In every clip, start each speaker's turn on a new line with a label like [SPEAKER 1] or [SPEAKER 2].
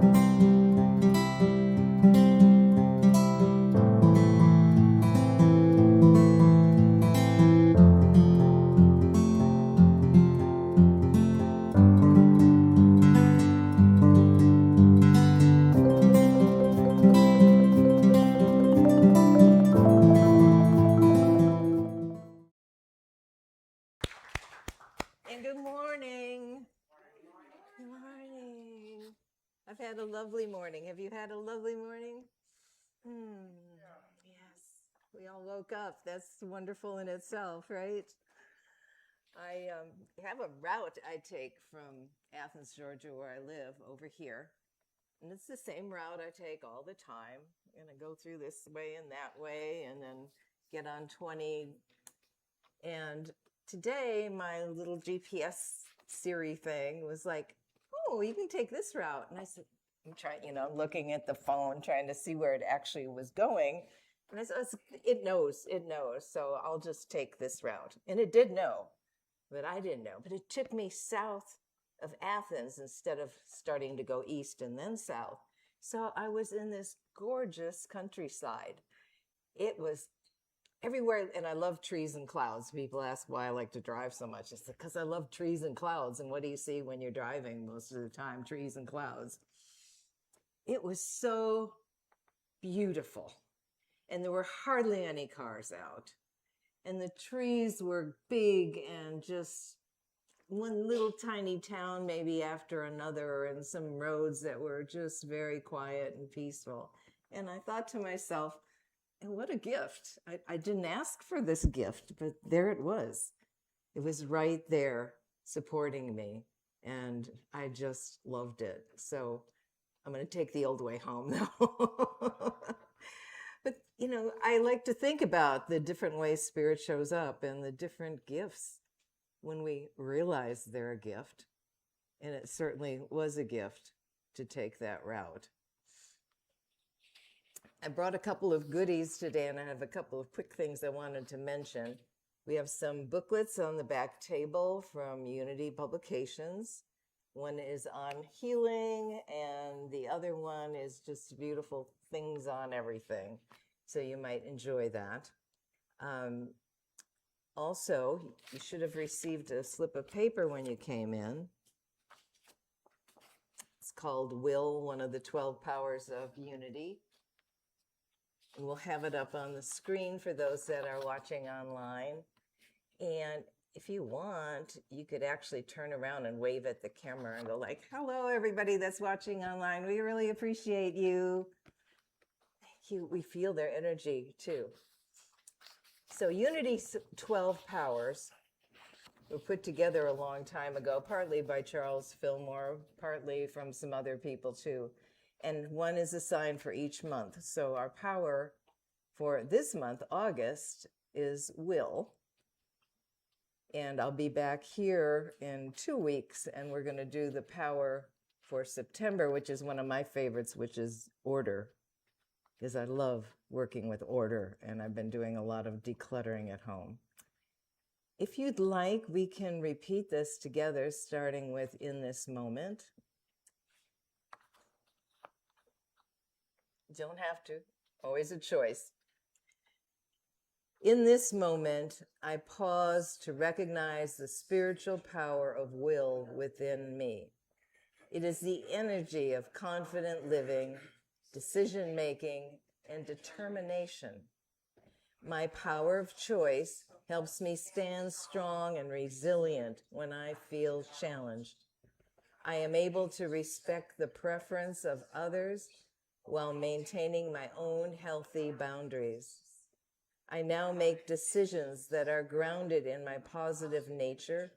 [SPEAKER 1] And good morning. Good morning. I've had a lovely morning. Have you had a lovely morning? Yes. We all woke up. That's wonderful in itself, right? I have a route I take from Athens, Georgia, where I live, over here. And it's the same route I take all the time. I'm going to go through this way and that way and then get on 20. And today, my little GPS Siri thing was like, oh, you can take this route. And I said, I'm trying, looking at the phone, trying to see where it actually was going. And I said, it knows. So I'll just take this route. And it did know, but I didn't know. But it took me south of Athens instead of starting to go east and then south. So I was in this gorgeous countryside. It was everywhere, and I love trees and clouds. People ask why I like to drive so much. It's because I love trees and clouds. And what do you see when you're driving most of the time? Trees and clouds. It was so beautiful. And there were hardly any cars out. And the trees were big and just one little tiny town maybe after another, and some roads that were just very quiet and peaceful. And I thought to myself, and what a gift. I didn't ask for this gift, but there it was. It was right there supporting me, and I just loved it. So I'm going to take the old way home now. But, I like to think about the different ways Spirit shows up and the different gifts when we realize they're a gift. And it certainly was a gift to take that route. I brought a couple of goodies today, and I have a couple of quick things I wanted to mention. We have some booklets on the back table from Unity Publications. One is on healing, and the other one is just beautiful things on everything. So you might enjoy that. Also, you should have received a slip of paper when you came in. It's called Will, one of the 12 powers of unity. And we'll have it up on the screen for those that are watching online. And if you want, you could actually turn around and wave at the camera and go like, hello, everybody that's watching online. We really appreciate you. Thank you. We feel their energy too. So Unity's 12 powers were put together a long time ago, partly by Charles Fillmore, partly from some other people too. And one is assigned for each month. So our power for this month, August, is will. And I'll be back here in 2 weeks, and we're going to do the power for September, which is one of my favorites, which is order, because I love working with order, and I've been doing a lot of decluttering at home. If you'd like, we can repeat this together, starting with in this moment. Don't have to, always a choice. In this moment, I pause to recognize the spiritual power of will within me. It is the energy of confident living, decision-making, and determination. My power of choice helps me stand strong and resilient when I feel challenged. I am able to respect the preference of others while maintaining my own healthy boundaries. I now make decisions that are grounded in my positive nature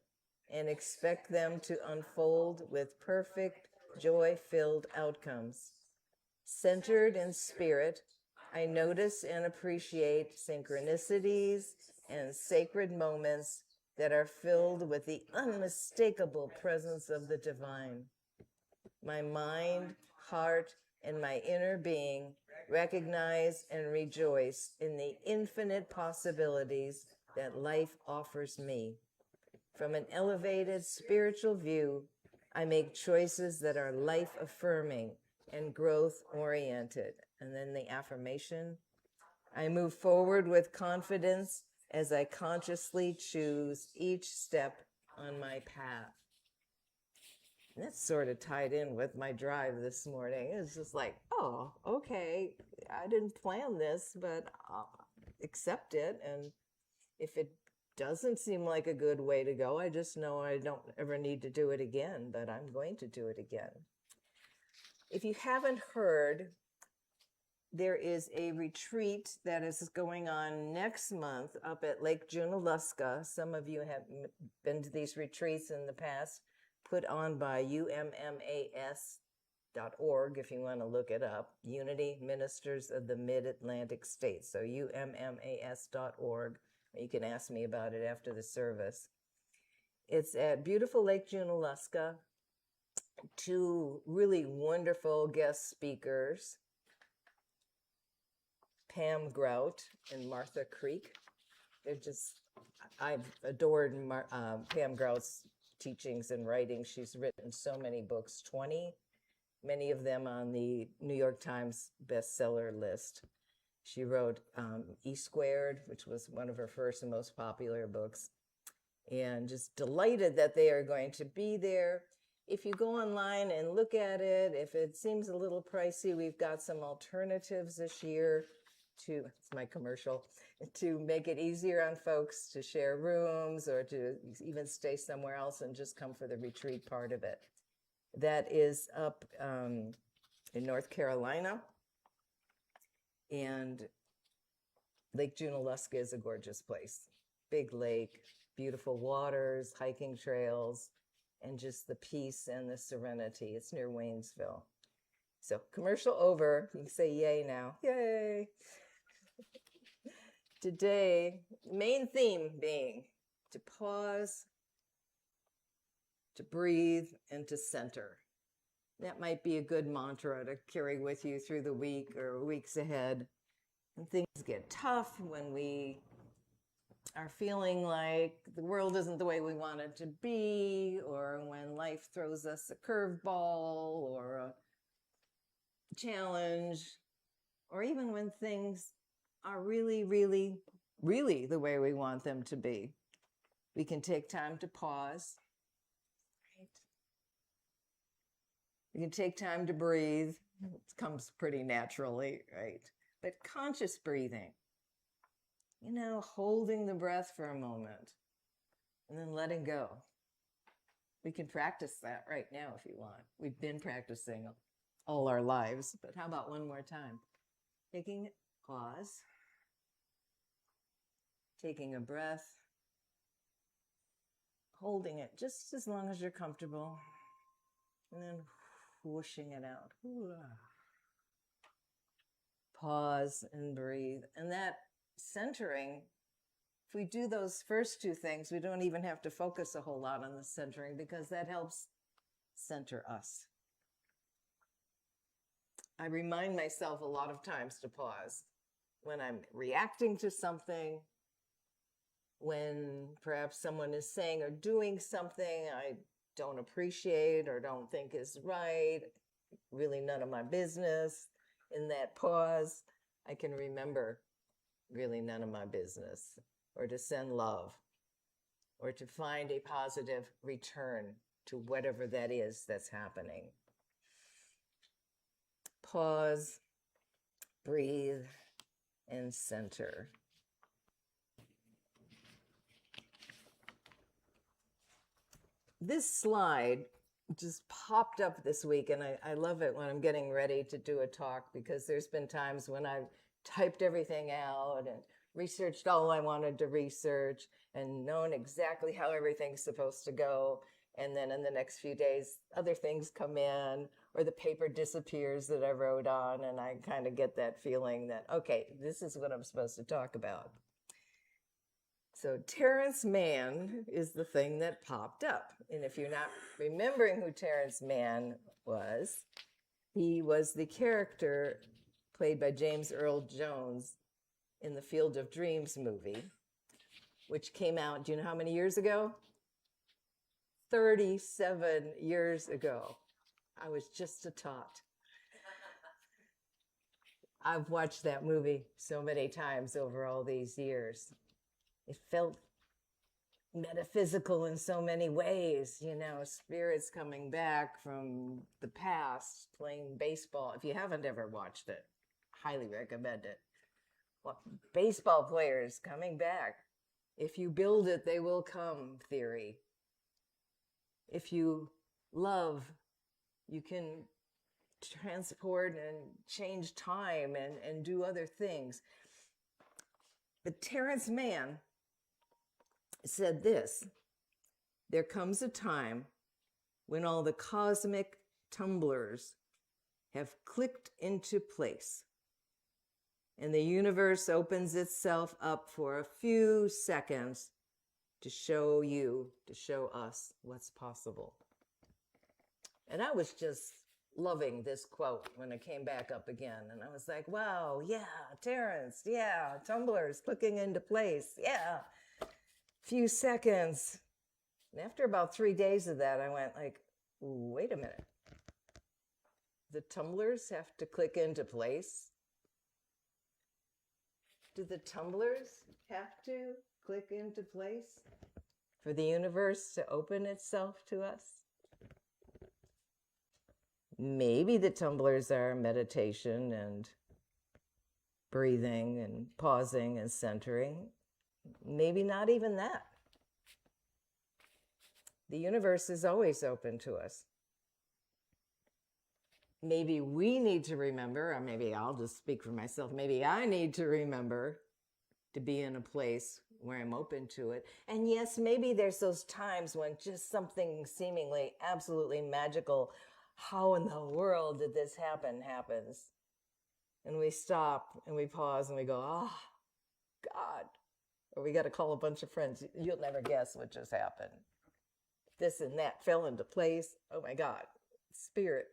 [SPEAKER 1] and expect them to unfold with perfect, joy-filled outcomes. Centered in spirit, I notice and appreciate synchronicities and sacred moments that are filled with the unmistakable presence of the divine. My mind, heart, and my inner being recognize and rejoice in the infinite possibilities that life offers me. From an elevated spiritual view, I make choices that are life-affirming, and growth-oriented. And then the affirmation, I move forward with confidence as I consciously choose each step on my path. And that's sort of tied in with my drive this morning. It's just like, oh, okay, I didn't plan this, but I'll accept it. And if it doesn't seem like a good way to go, I just know I don't ever need to do it again, but I'm going to do it again. If you haven't heard, there is a retreat that is going on next month up at Lake Junaluska. Some of you have been to these retreats in the past, put on by ummas.org if you want to look it up. Unity Ministers of the Mid-Atlantic States. So ummas.org. You can ask me about it after the service. It's at beautiful Lake Junaluska. 2 really wonderful guest speakers, Pam Grout and Martha Creek. I've adored Pam Grout's teachings and writing. She's written so many books, 20, many of them on the New York Times bestseller list. She wrote E Squared, which was one of her first and most popular books, and just delighted that they are going to be there. If you go online and look at it, if it seems a little pricey, we've got some alternatives this year it's my commercial, to make it easier on folks to share rooms or to even stay somewhere else and just come for the retreat part of it. That is up in North Carolina. And Lake Junaluska is a gorgeous place. Big lake, beautiful waters, hiking trails, and just the peace and the serenity. It's near Waynesville. So commercial over. You can say yay now. Yay. Today, main theme being to pause, to breathe, and to center. That might be a good mantra to carry with you through the week or weeks ahead. When things get tough, when we are feeling like the world isn't the way we want it to be, or when life throws us a curveball or a challenge, or even when things are really, really, really the way we want them to be. We can take time to pause. Right? We can take time to breathe. It comes pretty naturally, right? But conscious breathing, holding the breath for a moment and then letting go. We can practice that right now if you want. We've been practicing all our lives, but how about one more time? Taking a pause, taking a breath, holding it just as long as you're comfortable, and then whooshing it out. Pause and breathe. And that centering, if we do those first 2 things, we don't even have to focus a whole lot on the centering because that helps center us. I remind myself a lot of times to pause when I'm reacting to something, when perhaps someone is saying or doing something I don't appreciate or don't think is right, really none of my business. In that pause, I can remember really none of my business, or to send love, or to find a positive return to whatever that is that's happening. Pause, breathe, and center. This slide just popped up this week, and I love it when I'm getting ready to do a talk, because there's been times when I've typed everything out and researched all I wanted to research and known exactly how everything's supposed to go. And then in the next few days, other things come in, or the paper disappears that I wrote on, and I kind of get that feeling that, okay, this is what I'm supposed to talk about. So Terrence Mann is the thing that popped up. And if you're not remembering who Terrence Mann was, he was the character played by James Earl Jones in the Field of Dreams movie, which came out, do you know how many years ago? 37 years ago. I was just a tot. I've watched that movie so many times over all these years. It felt metaphysical in so many ways, spirits coming back from the past, playing baseball. If you haven't ever watched it, highly recommend it. Well, baseball players coming back. If you build it, they will come theory. If you love, you can transport and change time and do other things. But Terrence Mann said this: there comes a time when all the cosmic tumblers have clicked into place and the universe opens itself up for a few seconds to show us what's possible. And I was just loving this quote when it came back up again. And I was like, wow, yeah, Terrence, yeah, tumblers clicking into place, yeah, few seconds. And after about 3 days of that, I went like, wait a minute. The tumblers have to click into place? Do the tumblers have to click into place for the universe to open itself to us? Maybe the tumblers are meditation and breathing and pausing and centering. Maybe not even that. The universe is always open to us. Maybe we need to remember, or maybe I'll just speak for myself, maybe I need to remember to be in a place where I'm open to it. And yes, maybe there's those times when just something seemingly absolutely magical, how in the world did this happens. And we stop and we pause and we go, oh, God. Or we got to call a bunch of friends. You'll never guess what just happened. This and that fell into place. Oh my God, Spirit.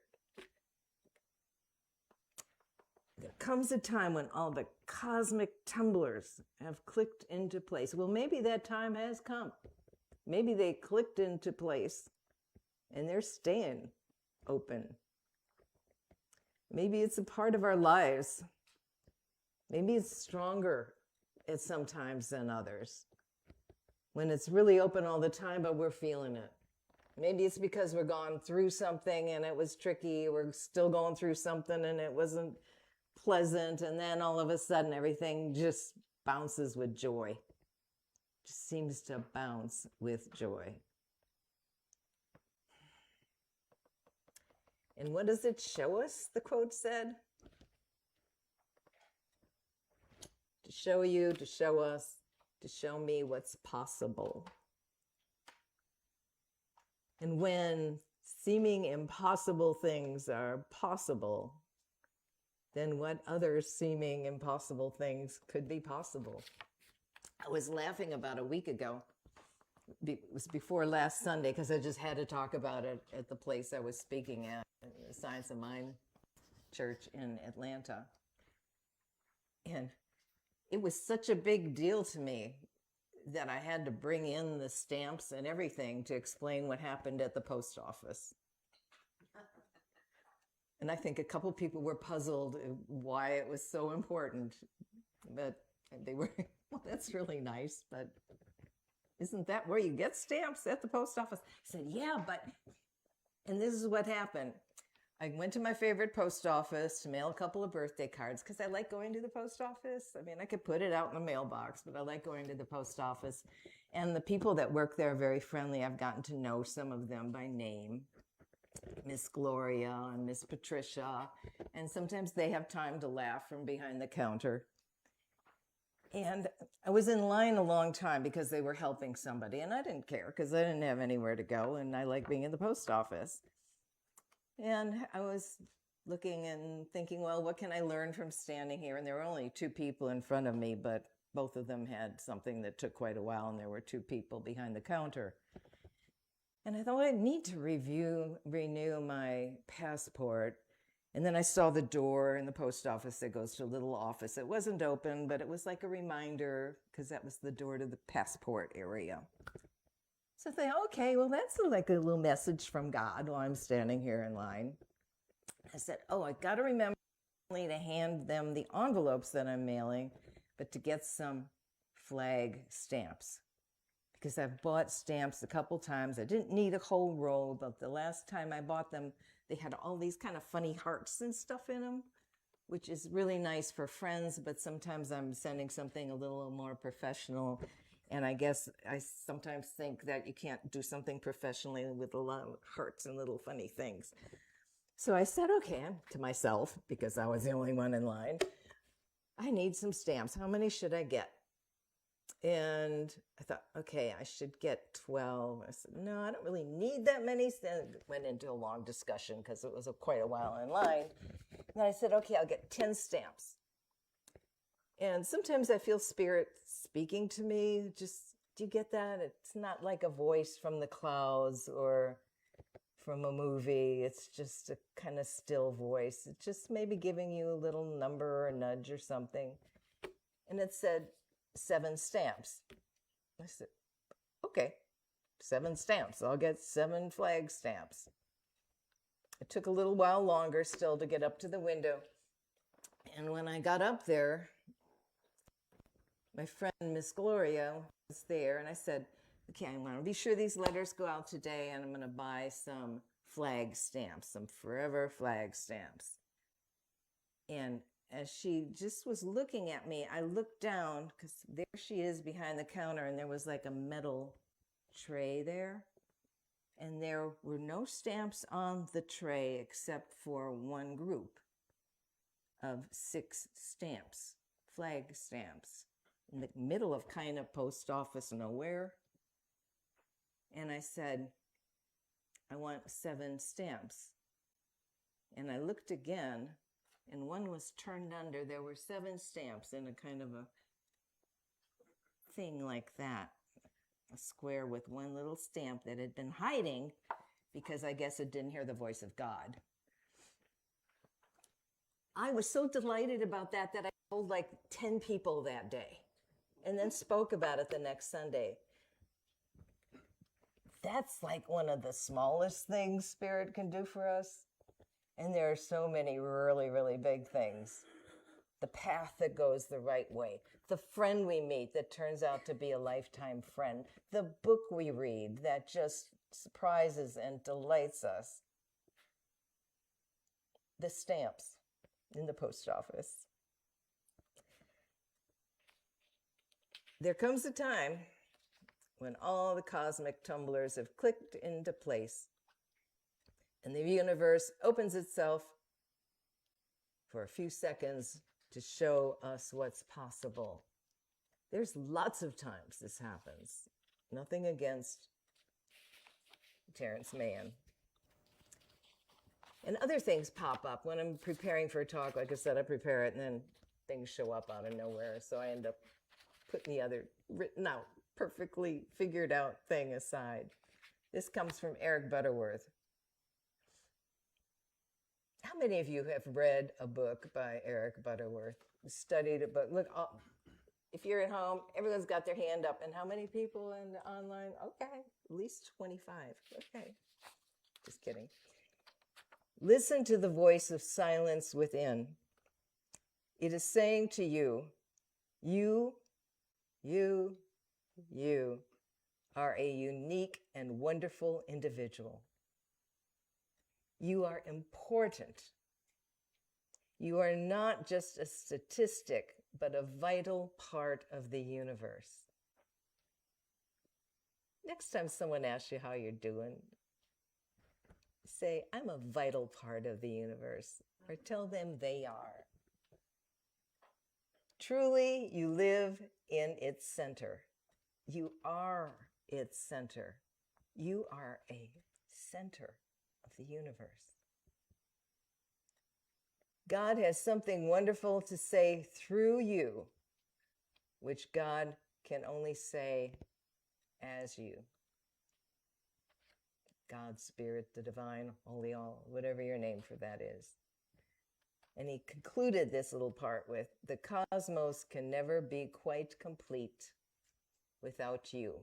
[SPEAKER 1] There comes a time when all the cosmic tumblers have clicked into place. Well, maybe that time has come. Maybe they clicked into place and they're staying open. Maybe it's a part of our lives. Maybe it's stronger at some times than others. When it's really open all the time, but we're feeling it. Maybe it's because we're going through something and it was tricky. We're still going through something and it wasn't pleasant. And then all of a sudden, everything just bounces with joy. Just seems to bounce with joy. And what does it show us, the quote said? To show you, to show us, to show me what's possible. And when seeming impossible things are possible, then what other seeming impossible things could be possible? I was laughing about a week ago. It was before last Sunday, because I just had to talk about it at the place I was speaking at, the Science of Mind Church in Atlanta. And it was such a big deal to me that I had to bring in the stamps and everything to explain what happened at the post office. And I think a couple people were puzzled why it was so important. But they were, well, that's really nice, but isn't that where you get stamps, at the post office? I said, yeah, but, and this is what happened. I went to my favorite post office to mail a couple of birthday cards because I like going to the post office. I mean, I could put it out in the mailbox, but I like going to the post office. And the people that work there are very friendly. I've gotten to know some of them by name, Miss Gloria and Miss Patricia. And sometimes they have time to laugh from behind the counter. And I was in line a long time because they were helping somebody. And I didn't care because I didn't have anywhere to go. And I like being in the post office. And I was looking and thinking, well, what can I learn from standing here? And there were only two people in front of me, but both of them had something that took quite a while, and there were two people behind the counter. And I thought I need to renew my passport. And then I saw the door in the post office that goes to a little office. It wasn't open, but it was like a reminder because that was the door to the passport area. So I thought, okay, well, that's like a little message from God while I'm standing here in line. I said, oh, I got to remember only to hand them the envelopes that I'm mailing, but to get some flag stamps. Because I've bought stamps a couple times. I didn't need a whole roll, but the last time I bought them, they had all these kind of funny hearts and stuff in them, which is really nice for friends, but sometimes I'm sending something a little more professional. And I guess I sometimes think that you can't do something professionally with a lot of hearts and little funny things. So I said, okay, to myself, because I was the only one in line, I need some stamps. How many should I get? And I thought, okay, I should get 12. I said, no, I don't really need that many. Then went into a long discussion because it was quite a while in line. And I said, okay, I'll get 10 stamps. And sometimes I feel Spirit speaking to me. Just, do you get that? It's not like a voice from the clouds or from a movie. It's just a kind of still voice. It's just maybe giving you a little number or a nudge or something. And it said 7 stamps. I said, okay, 7 stamps. I'll get 7 flag stamps. It took a little while longer still to get up to the window. And when I got up there, my friend Miss Gloria was there, and I said, okay, I want to be sure these letters go out today, and I'm going to buy some flag stamps, some forever flag stamps. And as she just was looking at me, I looked down, because there she is behind the counter, and there was like a metal tray there. And there were no stamps on the tray except for one group of 6 stamps, flag stamps, in the middle of kind of post office nowhere. And I said, I want 7 stamps. And I looked again, and one was turned under. There were 7 stamps in a kind of a thing like that, a square with one little stamp that had been hiding because I guess it didn't hear the voice of God. I was so delighted about that I told like 10 people that day and then spoke about it the next Sunday. That's like one of the smallest things Spirit can do for us. And there are so many really, really big things. The path that goes the right way. The friend we meet that turns out to be a lifetime friend. The book we read that just surprises and delights us. The stamps in the post office. There comes a time when all the cosmic tumblers have clicked into place and the universe opens itself for a few seconds to show us what's possible. There's lots of times this happens. Nothing against Terrence Mann. And other things pop up when I'm preparing for a talk. Like I said, I prepare it and then things show up out of nowhere. So I end up putting the other written out, perfectly figured out thing aside. This comes from Eric Butterworth. How many of you have read a book by Eric Butterworth? Studied it, but look, if you're at home, everyone's got their hand up. And how many people in online? Okay, at least 25. Okay, just kidding. Listen to the voice of silence within. It is saying to you, you are a unique and wonderful individual. You are important. You are not just a statistic, but a vital part of the universe. Next time someone asks you how you're doing, say, I'm a vital part of the universe, or tell them they are. Truly, you live in its center. You are its center. You are a center of the universe. God has something wonderful to say through you, which God can only say as you. God, Spirit, the divine, holy, all, whatever your name for that is. And he concluded this little part with, the cosmos can never be quite complete without you.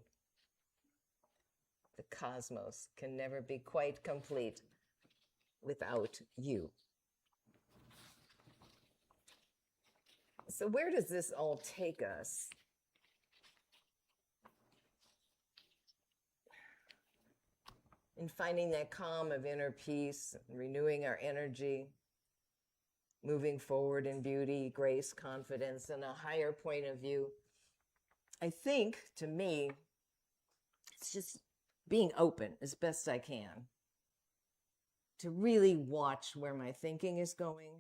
[SPEAKER 1] The cosmos can never be quite complete without you. So where does this all take us? In finding that calm of inner peace, renewing our energy, moving forward in beauty, grace, confidence, and a higher point of view. I think, to me, it's just being open as best I can to really watch where my thinking is going.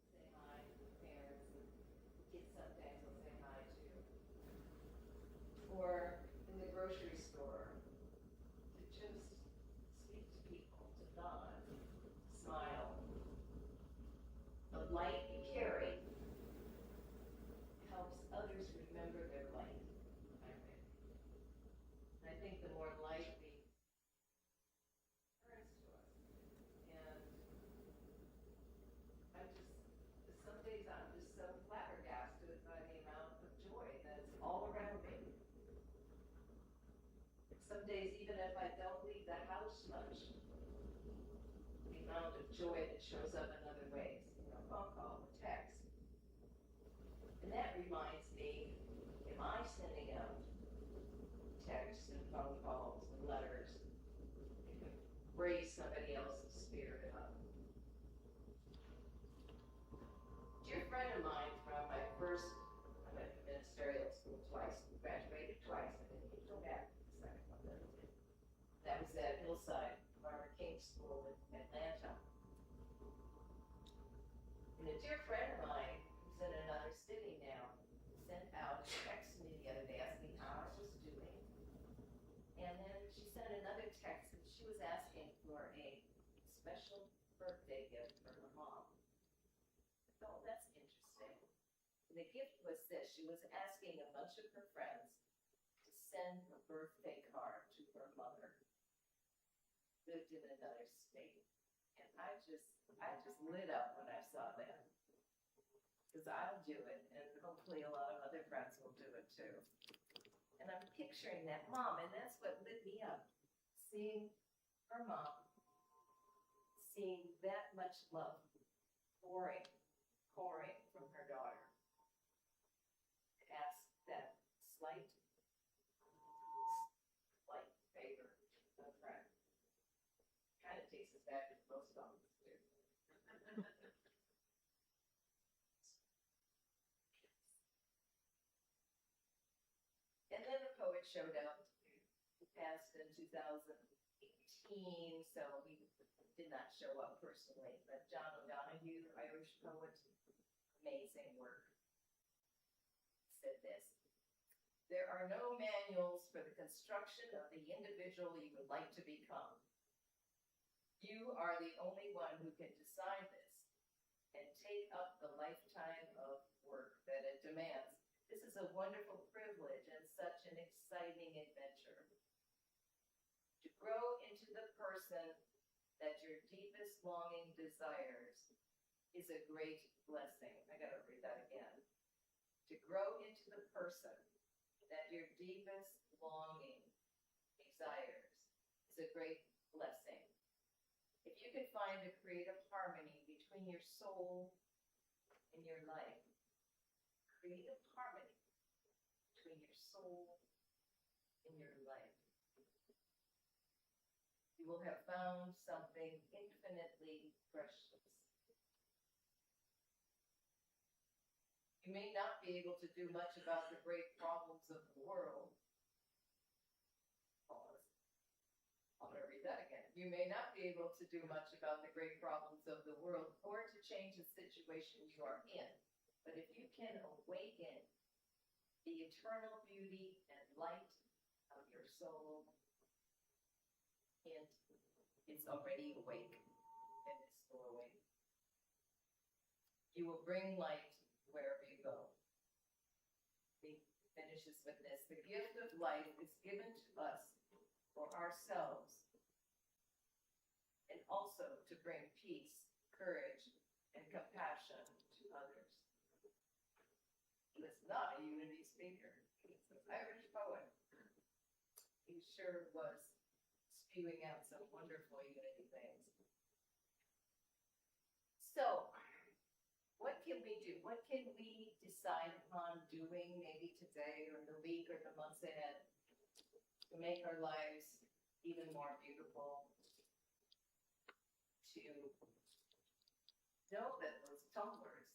[SPEAKER 1] Say hi to parents, and kids sometimes will say hi too. Or in the grocery store, to just speak to people, to nod, smile. The light you carry helps others remember their light, I think. And I think the more light we turns to us, and I just, some days I'm just so flabbergasted by the amount of joy that's all around me. Some days, even if I don't leave the house much, the amount of joy that shows up in other ways, phone call, text. And that reminds me, am I sending out texts and phone calls and letters that can raise somebody else's spirit up? Dear friend of mine from my first, I went to ministerial school twice, graduated twice, I didn't get to go back the second one that I did. That was at Hillside, Margaret King School in Atlanta. And a dear friend of mine, who's in another city now, sent out a text to me the other day asking how I was doing. And then she sent another text and she was asking for a special birthday gift for her mom. I thought, well, that's interesting. And the gift was this. She was asking a bunch of her friends to send a birthday card to her mother, lived in another state. And I just lit up when I saw that. Because I'll do it, and hopefully a lot of other friends will do it too. And I'm picturing that mom, and that's what lit me up. Seeing her mom, seeing that much love pouring from her daughter. Ask that slight favor of a friend. Kind of takes us back to the post office too. And then the poet showed up. He passed in 2018, so he did not show up personally. But John O'Donohue, the Irish poet, amazing work, said this: there are no manuals for the construction of the individual you would like to become. You are the only one who can decide this and take up the lifetime of work that it demands. This is a wonderful privilege and such an exciting adventure. To grow into the person that your deepest longing desires is a great blessing. I gotta read that again. To grow into the person that your deepest longing desires is a great blessing. If you can find a creative harmony between your soul and your life, creative harmony between your soul and your life, you will have found something infinitely precious. You may not be able to do much about the great problems of the world. Pause.
[SPEAKER 2] that again. You may not be able to do much about the great problems of the world or to change the situation you are in. But if you can awaken the eternal beauty and light of your soul, it's already awake and it's still awake. You will bring light wherever you go. He finishes with this. The gift of life is given to us for ourselves and also to bring peace, courage, and compassion to others. He was not a Unity speaker. He was an Irish poet. He sure was spewing out some wonderful Unity things. So, what can we do? What can we decide upon doing maybe today or the week or the months ahead to make our lives even more beautiful? To know that those tumblers,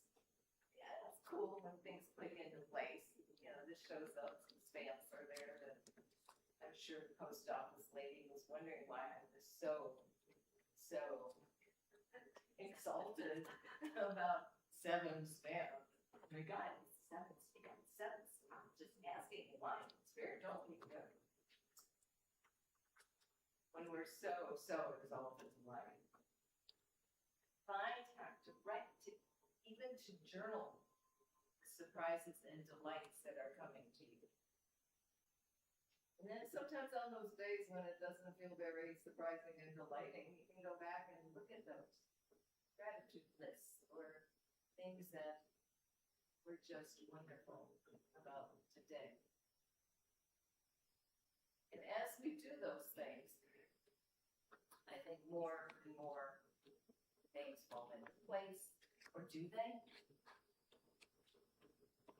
[SPEAKER 2] yeah, it's cool when things click into place. You know, this shows up, some stamps are there that I'm sure the post office lady was wondering why I was so exalted about 7 stamps. My God, 7 stamps, 7 stamps, just asking why. It's very totally good. When we're so exalted in life. Find time to write, even to journal surprises and delights that are coming to you. And then sometimes on those days when it doesn't feel very surprising and delighting, you can go back and look at those gratitude lists or things that were just wonderful about today. And as we do those things, I think more and more things fall into place. Or do they?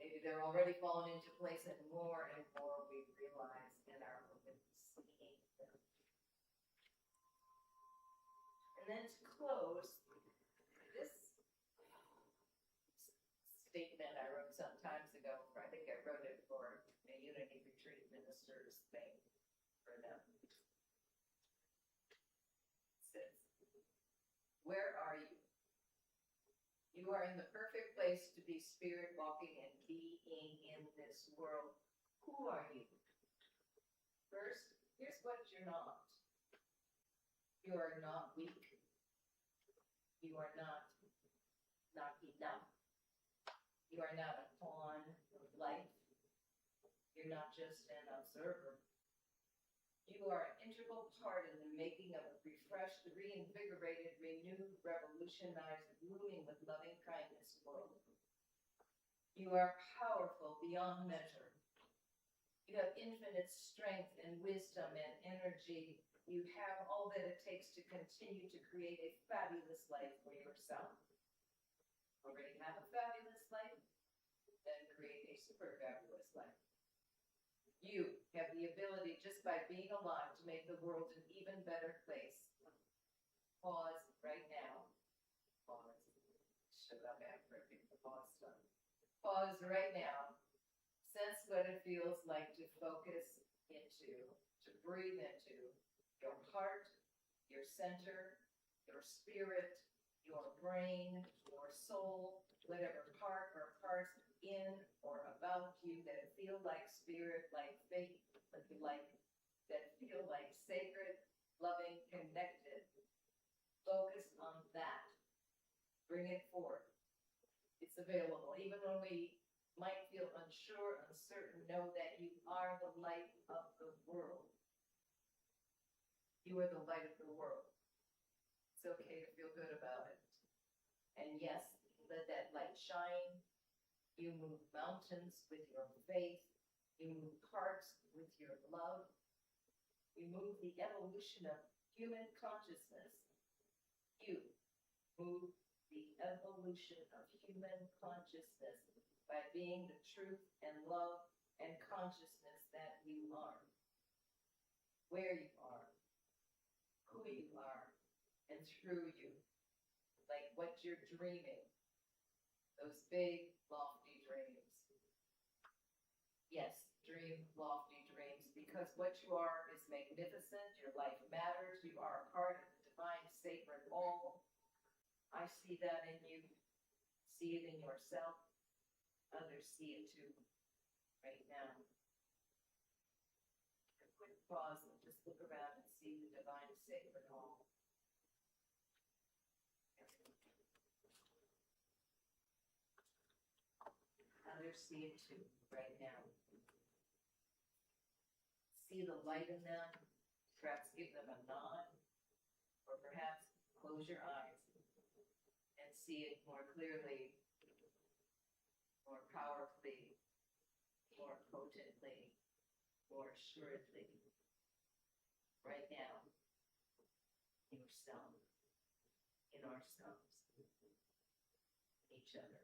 [SPEAKER 2] Maybe they're already fallen into place, and more we realize and are open to seeing them. And then to close, this statement I wrote some times ago. I think I wrote it for a Unity retreat ministers thing for them. It says, where are you? You are in the perfect place to be spirit walking and being in this world. Who are you? First, here's what you're not. You are not weak. You are not enough. You are not a pawn of life. You're not just an observer. You are an integral part in the making of a refreshed, reinvigorated, renewed, revolutionized, blooming with loving kindness world. You are powerful beyond measure. You have infinite strength and wisdom and energy. You have all that it takes to continue to create a fabulous life for yourself. Already have a fabulous life? Then create a super fabulous life. You have the ability, just by being alive, to make the world an even better place. Pause right now. Pause. Shut up after I get the pause done. Pause right now. Sense what it feels like to focus into, to breathe into your heart, your center, your spirit, your brain, your soul, whatever part or parts in or about you that feel like spirit, like faith, like that feel like sacred, loving, connected. Focus on that. Bring it forth. It's available. Even when we might feel unsure, uncertain, know that you are the light of the world. You are the light of the world. It's okay to feel good about it. And yes, let that light shine. You move mountains with your faith. You move hearts with your love. You move the evolution of human consciousness. You move the evolution of human consciousness by being the truth and love and consciousness that you are. Where you are. Who you are. And through you. Like what you're dreaming. Those big, lofty dreams. Yes, dream lofty dreams, because what you are is magnificent. Your life matters. You are a part of the divine sacred all. I see that in you. See it in yourself. Others see it too. Right now. A quick pause and just look around and see the divine sacred all. Others see it too, right now. See the light in them, perhaps give them a nod, or perhaps close your eyes and see it more clearly, more powerfully, more potently, more assuredly, right now, yourself, in ourselves, each other.